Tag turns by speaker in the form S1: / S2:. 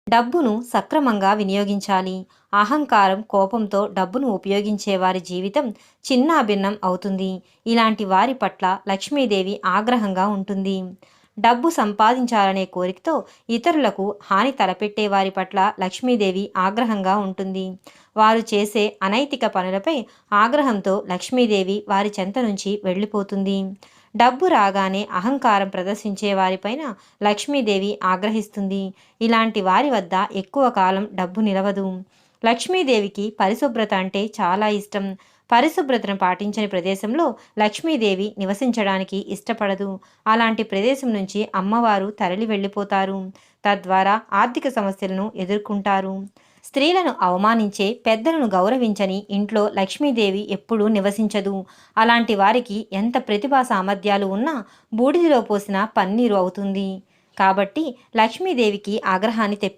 S1: డబ్బును సక్రమంగా వినియోగించాలి. అహంకారం, కోపంతో డబ్బును ఉపయోగించే వారి జీవితం చిన్నాభిన్నం అవుతుంది. ఇలాంటి వారి పట్ల లక్ష్మీదేవి ఆగ్రహంగా ఉంటుంది. డబ్బు సంపాదించాలనే కోరికతో ఇతరులకు హాని తలపెట్టే వారి పట్ల లక్ష్మీదేవి ఆగ్రహంగా ఉంటుంది. వారు చేసే అనైతిక పనులపై ఆగ్రహంతో లక్ష్మీదేవి వారి చెంత నుంచి వెళ్ళిపోతుంది. డబ్బు రాగానే అహంకారం ప్రదర్శించే వారిపైన లక్ష్మీదేవి ఆగ్రహిస్తుంది. ఇలాంటి వారి వద్ద ఎక్కువ కాలం డబ్బు నిలవదు. లక్ష్మీదేవికి పరిశుభ్రత అంటే చాలా ఇష్టం. పరిశుభ్రతను పాటించని ప్రదేశంలో లక్ష్మీదేవి నివసించడానికి ఇష్టపడదు. అలాంటి ప్రదేశం నుంచి అమ్మవారు తరలి వెళ్ళిపోతారు. తద్వారా ఆర్థిక సమస్యలను ఎదుర్కొంటారు. స్త్రీలను అవమానించే, పెద్దలను గౌరవించని ఇంట్లో లక్ష్మీదేవి ఎప్పుడూ నివసించదు. అలాంటి వారికి ఎంత ప్రతిభా సామర్థ్యాలు ఉన్నా బూడిదలో పోసిన పన్నీరు అవుతుంది. కాబట్టి లక్ష్మీదేవికి ఆగ్రహాన్ని తెప్పించ